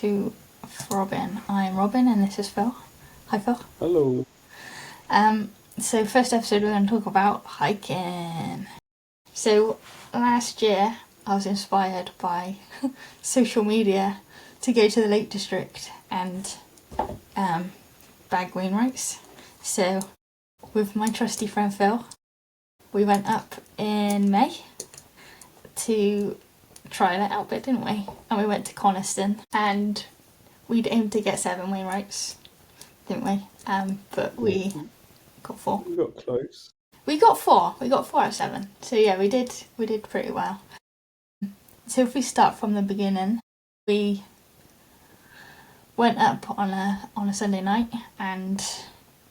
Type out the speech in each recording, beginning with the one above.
to PhRobyn. I'm Robyn and this is Phil. Hi Phil. Hello. So first episode we're going to talk about hiking. So last year I was inspired by social media to go to the Lake District and bag Wainwrights. So with my trusty friend Phil, we went up in May to try that out bit, didn't we? And we went to Coniston and we'd aimed to get 7 Wainwrights, didn't we? But we got 4. We got close. We got 4. We got 4 out of 7. So yeah, we did pretty well. So if we start from the beginning, we went up on a Sunday night, and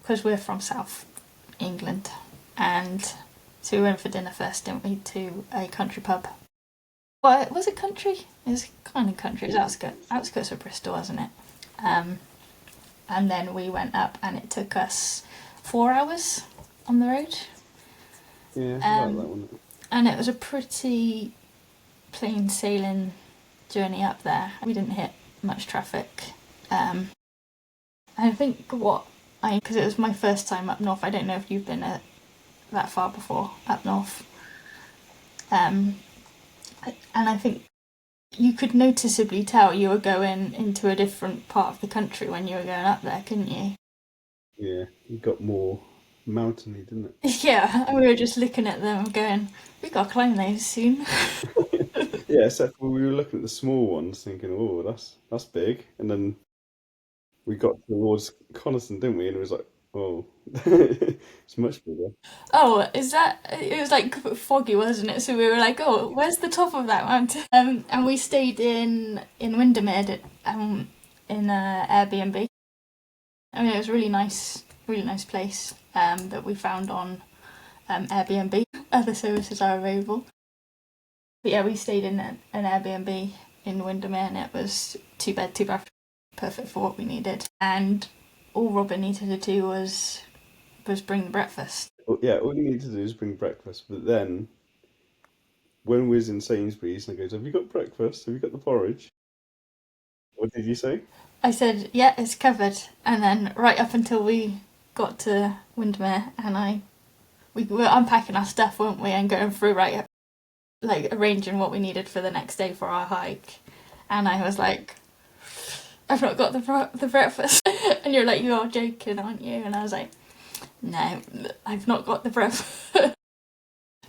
because we're from South England, and so we went for dinner first, didn't we, to a country pub. Well, was it country? It was kind of country. It was outskirts of Bristol, wasn't it? And then we went up, and it took us 4 hours on the road. Yeah, I like that one. And it was a pretty plain sailing journey up there. We didn't hit much traffic. I think because it was my first time up north. I don't know if you've been that far before up north. And I think you could noticeably tell you were going into a different part of the country when you were going up there, couldn't you? Yeah, it got more mountainy, didn't it? Yeah, and we were just looking at them and going, we got to climb those soon. Yeah, except for we were looking at the small ones thinking, oh, that's big. And then we got towards Coniston, didn't we? And it was like, oh, it's much bigger. Oh, it was like foggy, wasn't it? So we were like, oh, where's the top of that mountain? And we stayed in Windermere in Airbnb. I mean, it was a really nice place that we found on Airbnb. Other services are available. But yeah, we stayed in an Airbnb in Windermere, and it was 2 bed, 2 bath, perfect for what we needed. And all Robyn needed to do was bring the breakfast. Well, yeah, all you need to do is bring breakfast. But then, when we was in Sainsbury's, and I goes, have you got breakfast? Have you got the porridge? What did you say? I said, yeah, it's covered. And then right up until we got to Windermere, and we were unpacking our stuff, weren't we, and going through arranging what we needed for the next day for our hike. And I was like, I've not got the breakfast. And you're like, you're joking, aren't you? And I was like, no, I've not got the breakfast.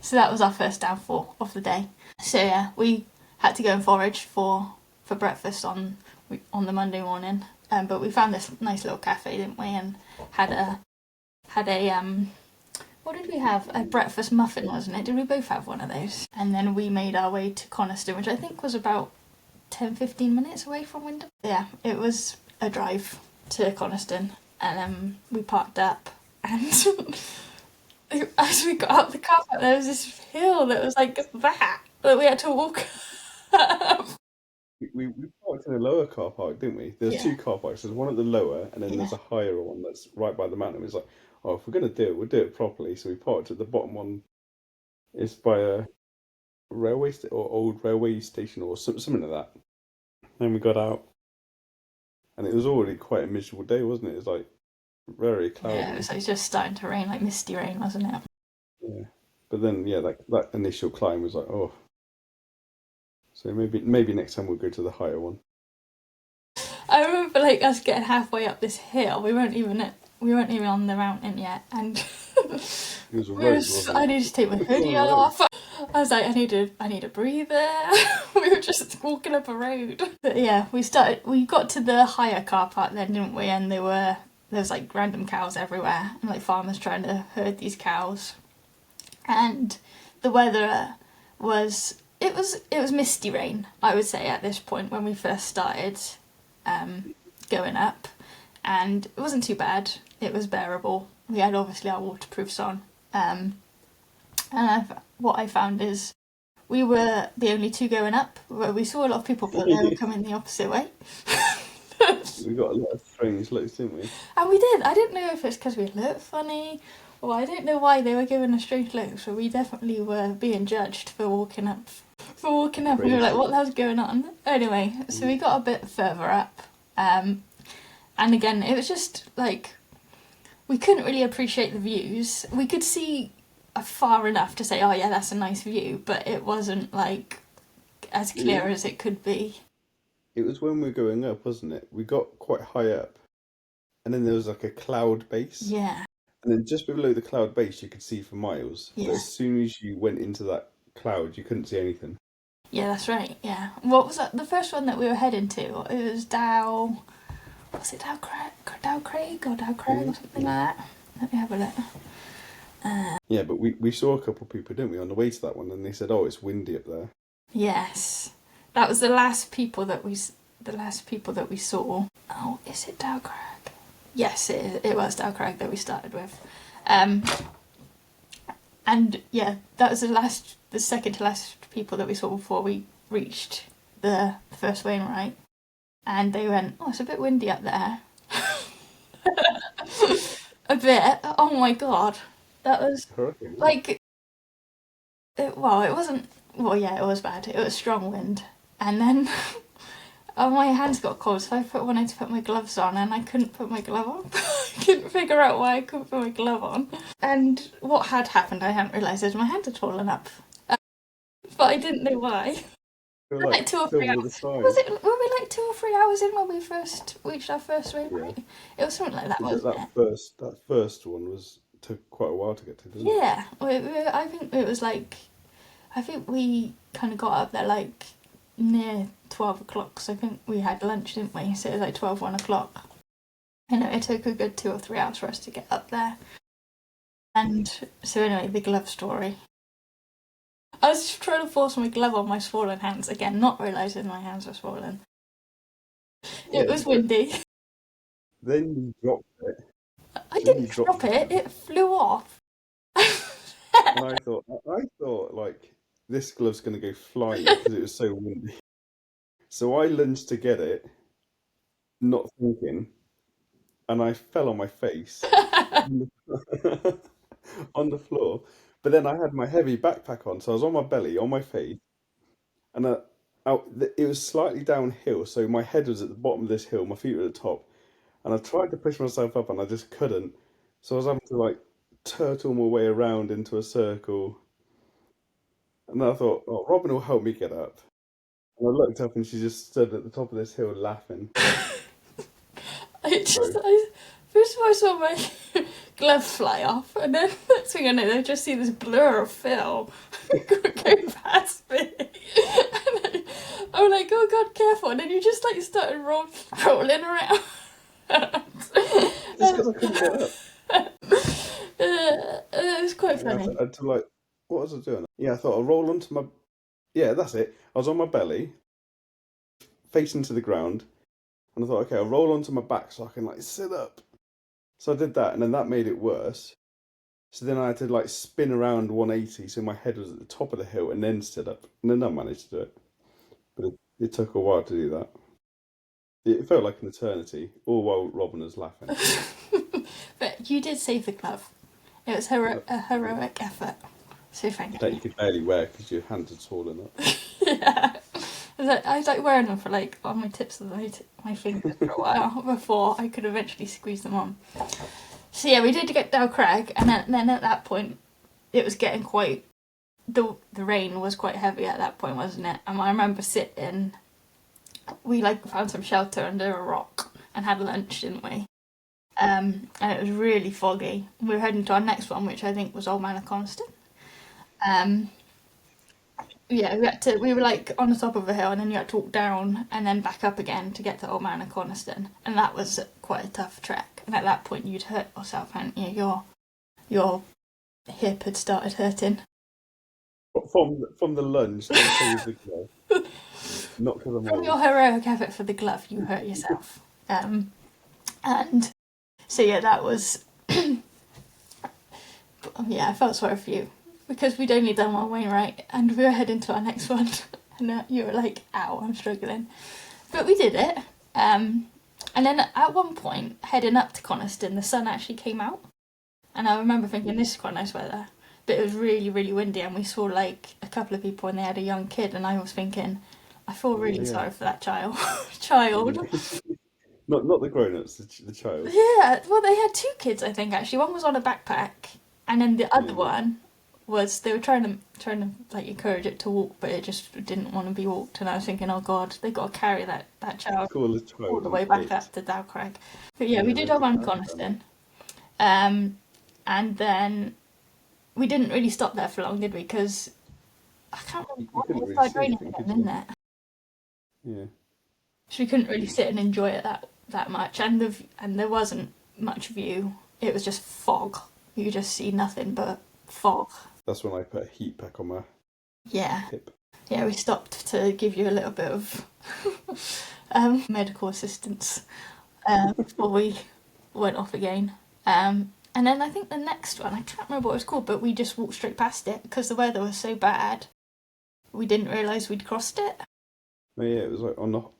So that was our first downfall of the day. So yeah, we had to go and forage for breakfast on the Monday morning. But we found this nice little cafe, didn't we? And had a what did we have? A breakfast muffin, wasn't it? Did we both have one of those? And then we made our way to Coniston, which I think was about 10-15 minutes away from Wyndham. Yeah, it was a drive to Coniston, and we parked up, and as we got out the car park, there was this hill that was like that we had to walk up. We parked in a lower car park, didn't we? There's Yeah. 2 car parks. There's one at the lower, and then Yeah. there's a higher one that's right by the mountain. It's like, oh, if we're going to do it, we'll do it properly. So we parked at the bottom one. It's by a or old railway station or something like that. Then we got out, and it was already quite a miserable day, wasn't it? It was like very cloudy. Yeah, it was like just starting to rain, like misty rain, wasn't it? Yeah. But then, yeah, that initial climb was like, oh. So maybe next time we'll go to the higher one. I remember like us getting halfway up this hill. We weren't even on the mountain yet, and It was a road, wasn't I it? needed to take my hoodie off. I was like, I need a breather. We were just walking up a road. But yeah, we got to the higher car park then, didn't we? And there was like random cows everywhere, and like farmers trying to herd these cows. And the weather was misty rain, I would say, at this point when we first started going up, and it wasn't too bad. It was bearable. We had obviously our waterproofs on, and what I found is we were the only 2 going up. We saw a lot of people, but they were coming the opposite way. We got a lot of strange looks, didn't we? And we did. I didn't know if it's because we looked funny, or I don't know why they were giving us strange looks, but we definitely were being judged for walking up We're walking up and we were like, what the hell's going on? Anyway, so we got a bit further up. And again, it was just like, we couldn't really appreciate the views. We could see far enough to say, oh yeah, that's a nice view, but it wasn't like as clear as it could be. It was when we were going up, wasn't it? We got quite high up, and then there was like a cloud base. Yeah. And then just below the cloud base, you could see for miles. Yeah. But as soon as you went into that cloud, you couldn't see anything. Yeah, that's right. Yeah. What was that? The first one that we were heading to? It was Dow. Was it Dow Craig or Dow Craig or something like that? Let me have a look. Yeah, but we saw a couple of people, didn't we, on the way to that one, and they said, "Oh, it's windy up there." Yes, that was the last people that we saw. Oh, is it Dow Craig? Yes, it was Dow Craig that we started with. And yeah, that was the second to last people that we saw before we reached the first Wainwright. And they went, oh, it's a bit windy up there. A bit. Oh my god. That was like, it wasn't, well yeah, it was bad. It was strong wind. And then my hands got cold, so I wanted to put my gloves on and I couldn't put my glove on. I couldn't figure out why I couldn't put my glove on. And what had happened, I hadn't realised, is my hand had swollen up. But I didn't know why. Like 2 or 3 hours. Were we like 2 or 3 hours in when we first reached our first Wainwright? Yeah. It was something like that, wasn't it? That first one took quite a while to get to, didn't it? Yeah. I think it was like, I think we kind of got up there like near 12 o'clock, so I think we had lunch, didn't we? So it was like 12, 1 o'clock. I know it took a good 2 or 3 hours for us to get up there. And so anyway, the glove story. I was just trying to force my glove on my swollen hands again, not realising my hands were swollen. It was windy. Then you dropped it. I didn't drop it, it flew off. And I thought like, this glove's going to go flying because it was so windy. So I lunged to get it, not thinking, and I fell on my face on the floor. But then I had my heavy backpack on, so I was on my belly, on my face, and it was slightly downhill, so my head was at the bottom of this hill, my feet were at the top, and I tried to push myself up, and I just couldn't. So I was having to like turtle my way around into a circle, and then I thought, oh, Robyn will help me get up. And I looked up, and she just stood at the top of this hill laughing. First of all, I saw my glove fly off, and then next thing I know, I just see this blur of Phil go past me. And I'm like, oh god, careful. And then you just like started rolling around. Just because I couldn't get up. It was quite funny. I had to like, what was I doing? Yeah, I thought I'll roll onto my, yeah, that's it. I was on my belly, facing to the ground, and I thought, okay, I'll roll onto my back so I can like sit up. So I did that, and then that made it worse. So then I had to like spin around 180, so my head was at the top of the hill, and then stood up. And then I managed to do it. But it took a while to do that. It felt like an eternity, all while Robyn was laughing. But you did save the glove. It was a heroic effort. So thank you. That you could barely wear because your hands had swollen up. Yeah. I was like wearing them for like on my tips of my fingers for a while before I could eventually squeeze them on. So yeah, we did get Dow Craig, and then at that point it was getting quite, the rain was quite heavy at that point, wasn't it? And I remember sitting, we like found some shelter under a rock and had lunch, didn't we? And it was really foggy. We were heading to our next one, which I think was Old Man of Coniston. Yeah, we were like on the top of a hill, and then you had to walk down and then back up again to get to Old Man of Coniston, and that was quite a tough trek. And at that point, you'd hurt yourself, hadn't you? Your hip had started hurting. From the lunge, the glove. Not because I'm from your heroic effort for the glove, you hurt yourself. And so yeah, that was. Yeah, I felt sorry for you. Because we'd only done one Wainwright, and we were heading to our next one, and you were like, ow, I'm struggling. But we did it. And then at one point, heading up to Coniston, the sun actually came out. And I remember thinking, this is quite nice weather. but it was really, really windy, and we saw like a couple of people and they had a young kid, and I was thinking, I feel really Yeah. sorry for that child. Child. Not the grown-ups, the child. Yeah, well, they had two kids, I think, actually. One was on a backpack, and then the other Yeah. one was they were trying to like encourage it to walk, but it just didn't want to be walked. And I was thinking, oh God, they got to carry that child Call the all child the an way back it. up to Dalcraig. But yeah, we Yeah, did that's our one that's funny. Coniston, and then we didn't really stop there for long, did we? Because I can't remember You what couldn't it really started see raining anything, again, could didn't you? it? Yeah. So we couldn't really sit and enjoy it that much, and there wasn't much view. It was just fog. You could just see nothing but fog. That's when I put a heat pack on my Yeah, hip. yeah. We stopped to give you a little bit of medical assistance before we went off again. And then I think the next one, I can't remember what it was called, but we just walked straight past it because the weather was so bad. We didn't realise we'd crossed it. Oh yeah, it was like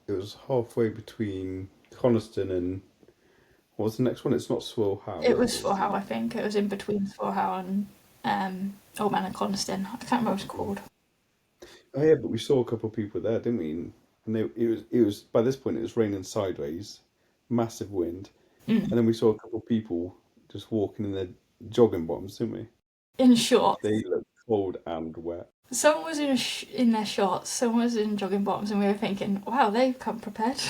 it was halfway between Coniston and what was the next one? It's not Swirl How, It is was it? Sforhow, I think. It was in between Sforhow and Old Man and Coniston. I can't remember what it's called. Oh yeah, but we saw a couple of people there, didn't we? And it was by this point it was raining sideways, massive wind, Mm. and then we saw a couple of people just walking in their jogging bottoms, didn't we? In short, They looked cold and wet. someone was in their shorts, someone was in jogging bottoms, and we were thinking, wow, they've come prepared.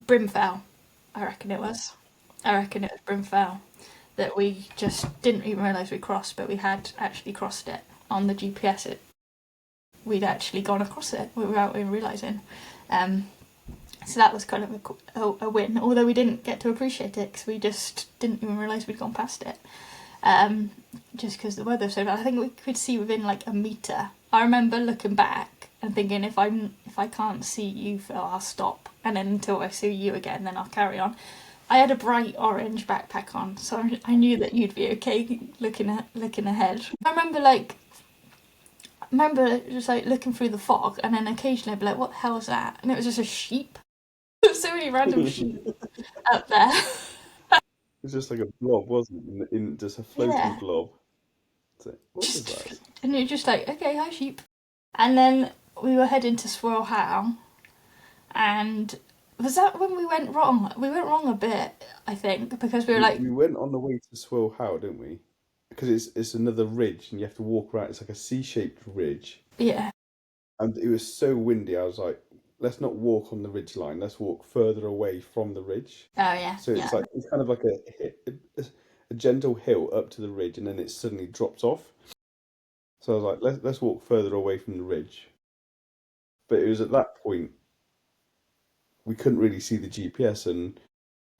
Brimfell, I reckon it was. I reckon it was Brimfell that we just didn't even realise we crossed, but we had actually crossed it on the GPS. We'd actually gone across it without even realising. So that was kind of a win, although we didn't get to appreciate it because we just didn't even realise we'd gone past it. Just because the weather was so bad. I think we could see within like a metre. I remember looking back and thinking, if I can't see you, Phil, I'll stop, and then until I see you again, then I'll carry on. I had a bright orange backpack on, so I knew that you'd be okay looking ahead. I remember just like looking through the fog, and then occasionally I'd be like, "What the hell is that?" And it was just a sheep. There's so many random sheep up there. It's just like a blob, wasn't it? In just a floating Yeah, blob. So, what is just that? and you're just like, okay, hi sheep. And then we were heading to Swirl How, and was that when we went wrong? We went wrong a bit, I think, because we were like, We went on the way to Swirl How, didn't we? Because it's another ridge and you have to walk around. It's like a C-shaped ridge, yeah, and it was so windy. I was like, let's not walk on the ridge line. Let's walk further away from the ridge. oh yeah, So yeah, it's kind of like a gentle hill up to the ridge, and then it suddenly drops off. So I was like, let's walk further away from the ridge. But it was at that point we couldn't really see the GPS,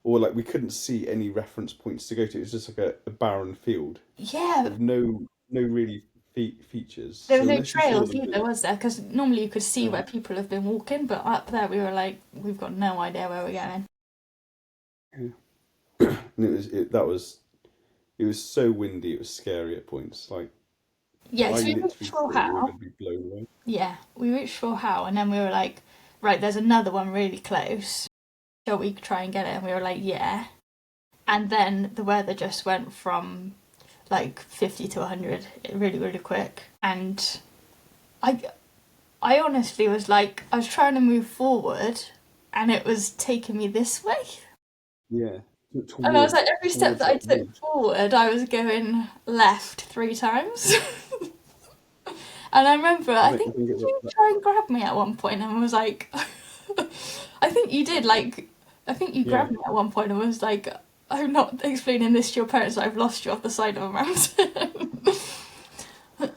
or like we couldn't see any reference points to go to. It was just like a barren field yeah. with no really features. There was So no unless you saw trails them, either, was there? Because normally you could see no, where people have been walking, but up there we were like, we've got no idea where we're going. yeah. And it was so windy. It was scary at points. Like Yeah, I so we reached literally Swirl thought we were How. going to be blown away. Yeah, we reached Swirl How, and then we were like, right, there's another one really close. Shall we try and get it? And we were like, yeah. And then the weather just went from like 50 to 100 really, really quick. And I, I honestly was like, I was trying to move forward, and it was taking me this way. Yeah, And I was like, every step towards that I that took ridge. forward, I was going left 3 times. And I remember, I I think think, I think did you try and grab me at one point and was like, I think you did, like, I think you yeah, grabbed me at one point and was like, I'm not explaining this to your parents, I've lost you off the side of a mountain.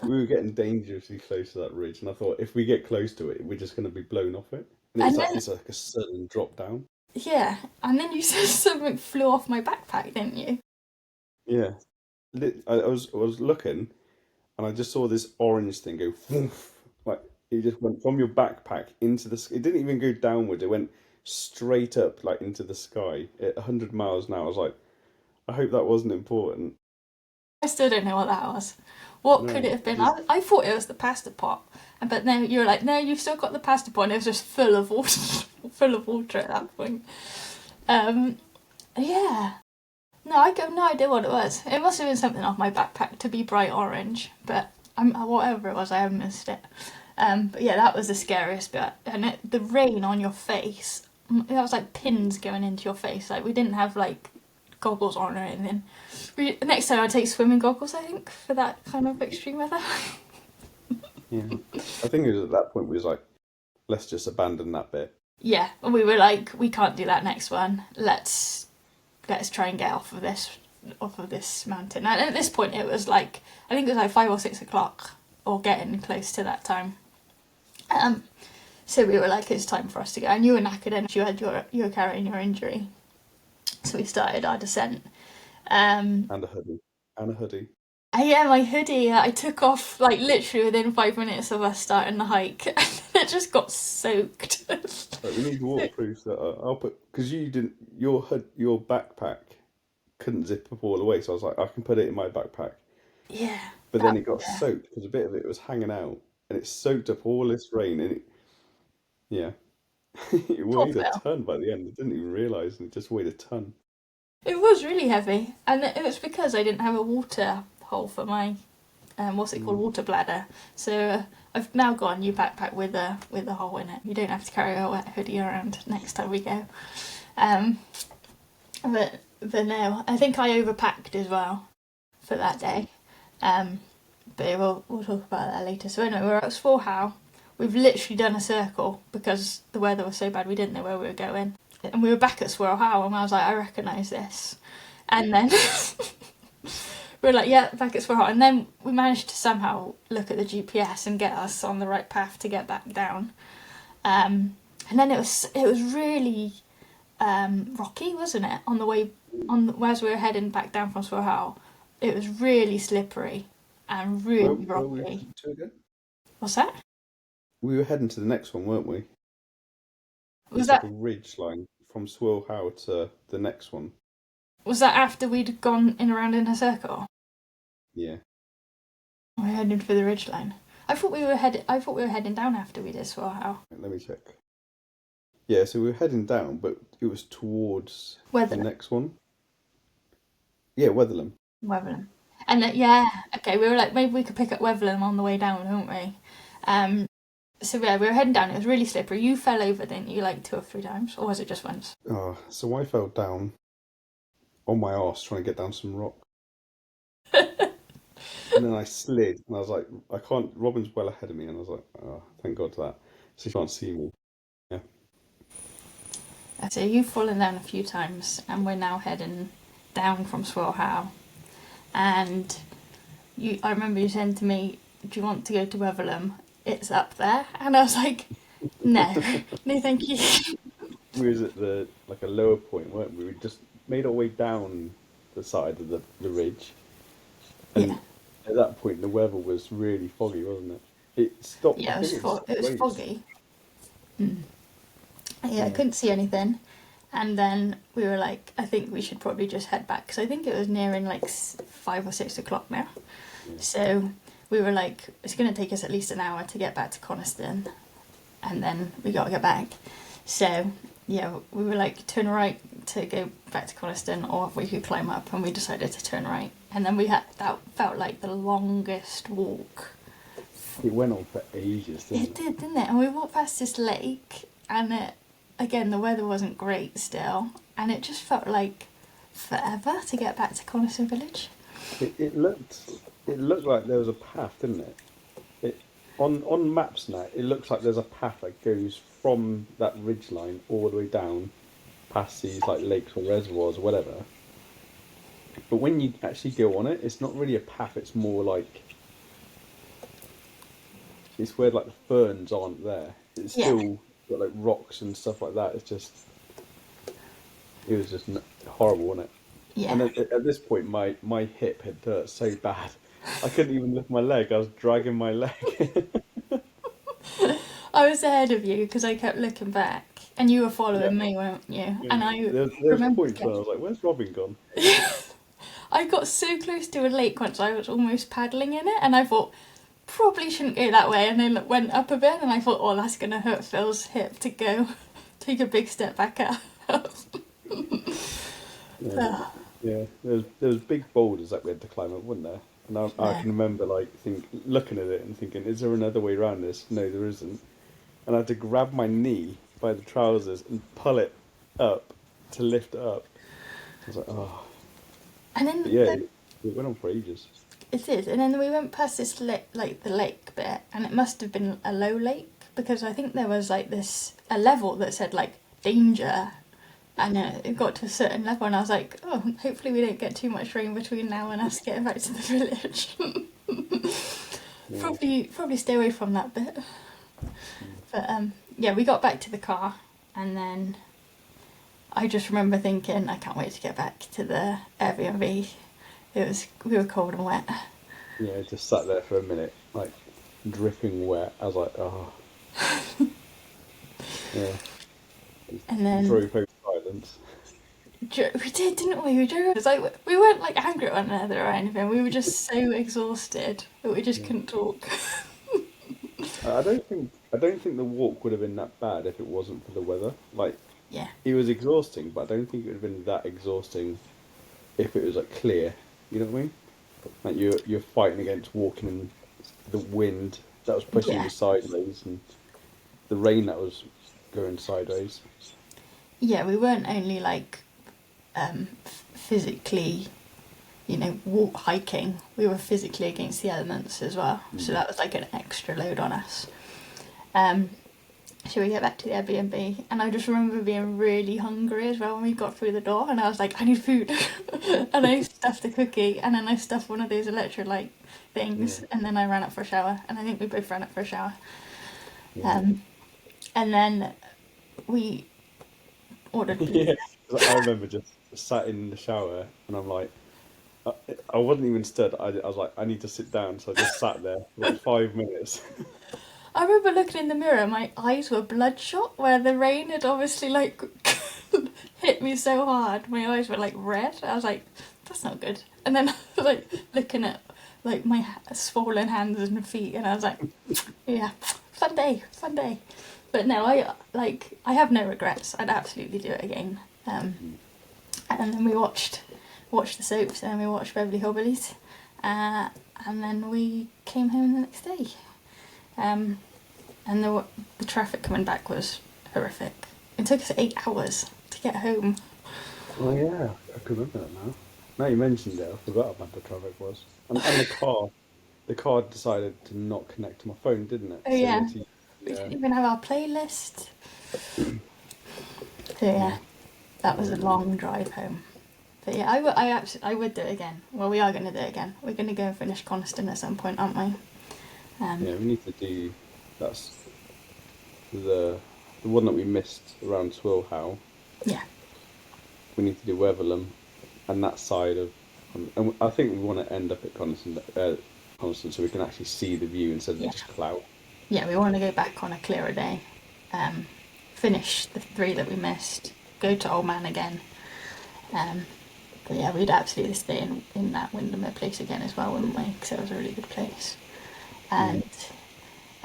we were getting dangerously close to that ridge, and I thought if we get close to it, we're just going to be blown off it. And And then, it's like a sudden drop down. yeah, and then you said something flew off my backpack, didn't you? Yeah, I was looking, and I just saw this orange thing go woof, like it just went from your backpack into the. It didn't even go downward. It went straight up, like into the sky at 100 miles an hour. I was like, I hope that wasn't important. I still don't know what that was. What could No, it have it been? just I thought it was the pasta pot, but then you were like, no, you've still got the pasta pot, and it was just full of water, full of water at that point. Um, yeah. No, I got no idea what it was. It must have been something off my backpack to be bright orange, but whatever it was, I haven't missed it. But yeah, that was the scariest bit. And the rain on your face, that was like pins going into your face. Like, we didn't have like goggles on or anything. Next time I'd take swimming goggles, I think, for that kind of extreme weather. Yeah. I think it was at that point we was like, let's just abandon that bit. Yeah, and we were like, we can't do that next one. Let's try and get off of this mountain. And at this point, it was like, I think it was like 5 or 6 o'clock, or getting close to that time. So we were like, it's time for us to go. And you were knackered, and you were carrying your injury. So we started our descent. And a hoodie. And a hoodie. Yeah, my hoodie, I took off like literally within 5 minutes of us starting the hike. It just got soaked. Right, we need waterproof. So I'll put, because you didn't, your backpack couldn't zip up all the way, so I was like, I can put it in my backpack. Yeah. But then it got soaked because a bit of it was hanging out, and it soaked up all this rain, and yeah, it weighed a ton by the end. I didn't even realise, and it just weighed a ton. It was really heavy, and it was because I didn't have a water hole for my what's it called, water bladder. So I've now got a new backpack with a hole in it. You don't have to carry a wet hoodie around next time we go. But no, I think I overpacked as well for that day. But we'll talk about that later. So anyway, we're at Swarhow. We've literally done a circle because the weather was so bad we didn't know where we were going. And we were back at Swarhow, and I was like, I recognise this. And then we were like, yeah, back at Swarhow. And then we managed to somehow look at the GPS and get us on the right path to get back down. And then it was really rocky, wasn't it? On the way, as we were heading back down from Swarhow, it was really slippery and really rocky. Were we to again? What's that? We were heading to the next one, weren't we? Was like that a ridge line from Swirlhow to the next one? Was that after we'd gone around in a circle? Yeah. We're heading for the ridgeline. I thought we were heading down after we did Swarhow. Let me check. Yeah, so we were heading down, but it was towards the next one. Yeah, Weatherlam. And okay, we were like, maybe we could pick up Weatherlam on the way down, don't we? So yeah, we were heading down. It was really slippery. You fell over, didn't you, like 2 or 3 times, or was it just once? Oh, so I fell down on my arse trying to get down some rock. And then I slid, and I was like, I can't. Robyn's well ahead of me, and I was like, oh, thank God for that. So she can't see me. Yeah. So you've fallen down a few times, and we're now heading down from Swarhow. And I remember you saying to me, do you want to go to Weatherlam? It's up there. And I was like, no, no thank you. We was at a lower point, weren't we? We just made our way down the side of the ridge. And at that point the weather was really foggy, wasn't it? It stopped. Yeah, it was foggy. Yeah, I couldn't see anything. And then we were like, I think we should probably just head back, because I think it was nearing like 5 or 6 o'clock now. Yeah. So we were like, it's going to take us at least an hour to get back to Coniston, and then we got to get back. So yeah, we were like, turn right to go back to Coniston, or we could climb up, and we decided to turn right. And then that felt like the longest walk. It went on for ages, didn't it? It did, didn't it? And we walked past this lake, and again, the weather wasn't great still, and it just felt like forever to get back to Coniston Village. It looked like there was a path, didn't it? On maps now, it looks like there's a path that goes from that ridgeline all the way down past these like lakes or reservoirs or whatever. But when you actually go on it, it's not really a path. It's more like it's where like the ferns aren't there. It's still got like rocks and stuff like that. It was just horrible, wasn't it? Yeah. And at this point, my hip had hurt so bad, I couldn't even lift my leg. I was dragging my leg. I was ahead of you because I kept looking back, and you were following me, weren't you? Yeah. And I there was points where I was like, "Where's Robyn gone?" I got so close to a lake once, I was almost paddling in it, and I thought probably shouldn't go that way, and then went up a bit, and I thought, oh, that's gonna hurt Phil's hip to go take a big step back out. Yeah, there was big boulders that we had to climb up, wasn't there? And I Yeah. can remember looking at it and thinking, is there another way around this? No, there isn't. And I had to grab my knee by the trousers and pull it up to lift it up. I was like, oh, And but then yeah, it went on for ages. it is, and then we went past this lake, like the lake bit, and it must have been a low lake because I think there was like this a level that said like danger, and it got to a certain level, and I was like, oh, hopefully we don't get too much rain between now and us getting back to the village. Yeah. Probably stay away from that bit. But yeah, we got back to the car, and then I just remember thinking, I can't wait to get back to the Airbnb. We were cold and wet. Yeah, I just sat there for a minute, like dripping wet. I was like, oh, yeah. And then Drove over silence. we did, didn't we? We drove. It was like we weren't like angry at one another or anything. We were just so exhausted that we just Yeah. couldn't talk. I don't think the walk would have been that bad if it wasn't for the weather. Like Yeah, it was exhausting, but I don't think it would have been that exhausting if it was like clear. You know what I mean? Like you're fighting against walking in the wind that was pushing yeah, you sideways and the rain that was going sideways. yeah. We weren't only like physically, walk hiking. We were physically against the elements as well. So Mm. that was like an extra load on us. Um, so we get back to the Airbnb, and I just remember being really hungry as well when we got through the door, and I was like, I need food, and I stuffed a cookie, and then I stuffed one of those electrolyte Yeah, things, and then I ran up for a shower, and I think we both ran up for a shower, yeah, um, and then we ordered yeah. pizza. 'Cause I remember just sat in the shower and I'm like, I, I wasn't even stood. I was like, I need to sit down, so I just sat there for like 5 minutes. I remember looking in the mirror, my eyes were bloodshot where the rain had obviously like hit me so hard. My eyes were like red. I was like, that's not good. And then I was like looking at like my swollen hands and feet, and I was like, yeah, fun day, fun day. But no, I have no regrets. I'd absolutely do it again. And then we watched the soaps, and then we watched Beverly Hillbillies, uh, and then we came home the next day. Um, and the traffic coming back was horrific. It took us 8 hours to get home. Oh yeah, I can remember that now. Now you mentioned it, I forgot how bad the traffic was. And the car decided to not connect to my phone, didn't it? Oh So we yeah, had to, we yeah, didn't even have our playlist. So yeah, yeah, that was a um, long drive home. But yeah, I would do it again. Well, we are going to do it again. We're going to go and finish Coniston at some point, aren't we? yeah. We need to do that's the one that we missed around Swilhow. Yeah, We need to do Weatherlam and that side of, and I think we want to end up at Coniston so we can actually see the view instead of yeah, just cloud. yeah. We want to go back on a clearer day. Um, Finish the 3 that we missed. Go to Old Man again. Um, but yeah, we'd absolutely stay in that Windermere place again as well, wouldn't we? Because it was a really good place. Yeah. And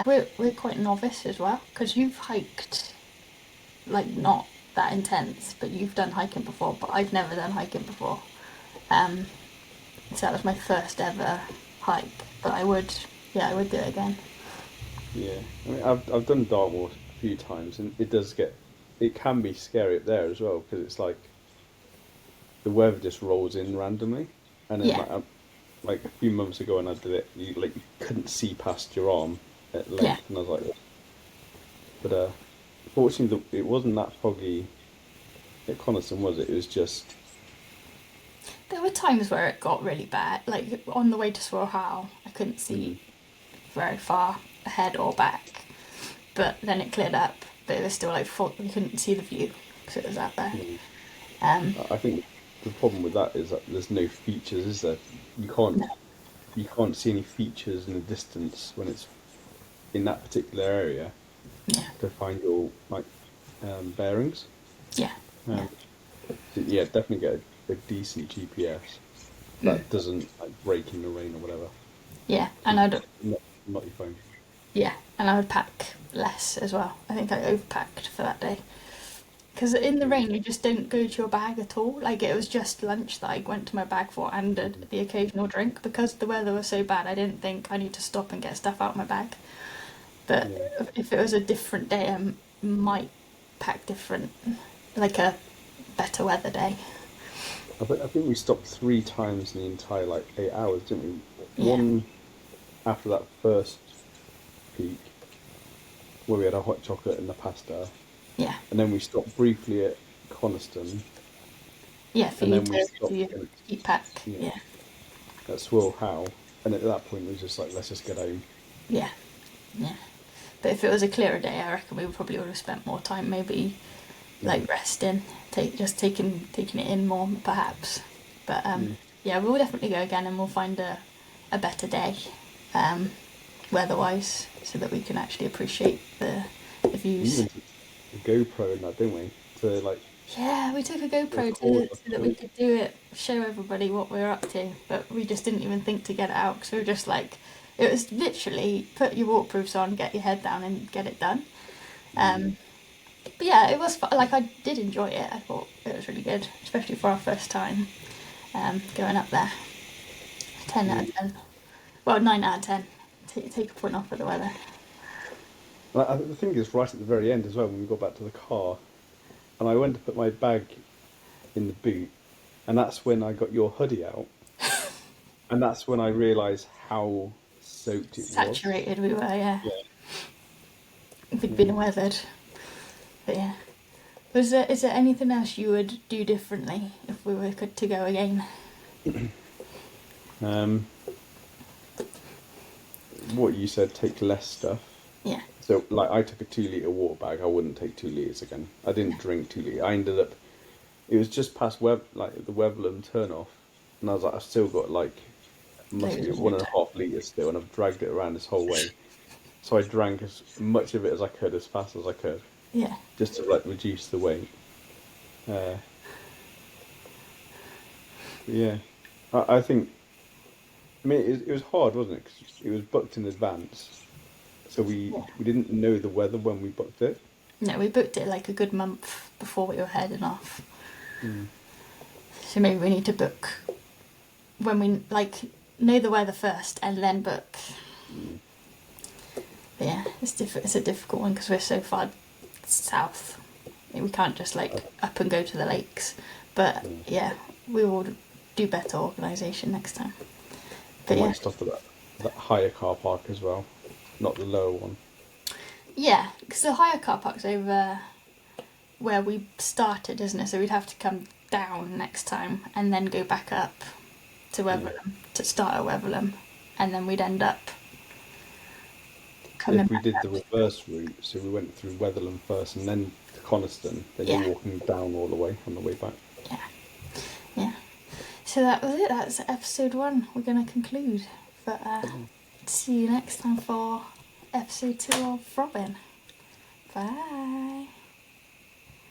we're quite novice as well, because you've hiked like not that intense, but you've done hiking before. But I've never done hiking before. Um, so that was my first ever hike. But I would do it again. Yeah, I mean, I've done Dartmoor a few times, and it can be scary up there as well because it's like the weather just rolls in randomly, and then Yeah, like a few months ago when I did it, you couldn't see past your arm at yeah, length, and I was like, but fortunately it wasn't that foggy at Coniston, was it? It was just there were times where it got really bad. Like on the way to Swilhow, I couldn't see mm, very very far ahead or back. But then it cleared up. But it was still like full, you couldn't see the view because it was that bad. mm. Um, I think the problem with that is that there's no features, is there? You can't no, you can't see any features in the distance when it's in that particular area yeah, to find your bearings. yeah, yeah, Um, so yeah, definitely get a decent GPS mm, that doesn't break in the rain or whatever. yeah. And 'Cause I'd not your phone. yeah, and I would pack less as well. I think I overpacked for that day. Because in the rain, you just don't go to your bag at all. Like, it was just lunch that I went to my bag for and the occasional drink. Because the weather was so bad, I didn't think I need to stop and get stuff out of my bag. But Yeah. if it was a different day, I might pack different, like a better weather day. I think we stopped 3 times in the entire like 8 hours, didn't we? Yeah, One after that first peak where we had a hot chocolate and the pasta, yeah, and then we stopped briefly at Coniston, yeah. For and you then we to do stopped your at, heat pack. yeah, Yeah, at Swirl How, and at that point it was just like, let's just get home. yeah, yeah. But if it was a clearer day, I reckon we probably would have spent more time, maybe like Mm. resting, taking it in more, perhaps. But Mm. yeah, we'll definitely go again, and we'll find a better day, um, weather-wise, so that we can actually appreciate the We views. even took a GoPro and that, didn't we? To like Yeah, we took a GoPro record us so that we doing could do it, show everybody what we were up to, but we just didn't even think to get it out because we were just like, it was literally put your waterproofs on, get your head down, and get it done. it. Mm. But yeah, it was fun. Like, I did enjoy it. I thought it was really good, especially for our first time going up there. 10 out of 10. Well, 9 out of 10. Take a point off for the weather. The thing is, right at the very end as well, when we got back to the car, and I went to put my bag in the boot, and that's when I got your hoodie out, and that's when I realised how soaked it was. Saturated we were, yeah. Yeah. We'd Yeah. been weathered. But yeah. Is there anything else you would do differently if we were to go again? Um, what you said, take less stuff. Yeah. So, like, I took a 2 litre water bag. I wouldn't take 2 litres again. I didn't drink 2 litre. I ended up. It was just past the Wevelham turn off, and I was like, I've still got like must Loads be of one and water. a half litres still, and I've dragged it around this whole way. So I drank as much of it as I could, as fast as I could, Yeah. just to like reduce the weight. Uh, yeah, I think. I mean, it was hard, wasn't it? 'Cause it was booked in advance, so Yeah. we didn't know the weather when we booked it. No, we booked it like a good month before we were heading off. Mm. So maybe we need to book when we like know the weather first and then book. Mm. But yeah, it's a difficult one because we're so far south. We can't just like up and go to the lakes. But Mm. yeah, we will do better organisation next time. I But yeah, might stop at that higher car park as well, not the lower one. yeah, because the higher car park's over where we started, isn't it? So we'd have to come down next time and then go back up to Wevelham to start at Wevelham, and then we'd end up coming If we back did up. the reverse route, so we went through Weatherland first and then to Coniston, then Yeah. you're walking down all the way on the way back. Yeah, yeah. So that was it. That's episode 1. We're going to conclude. But see you next time for episode 2 of Robyn. Bye.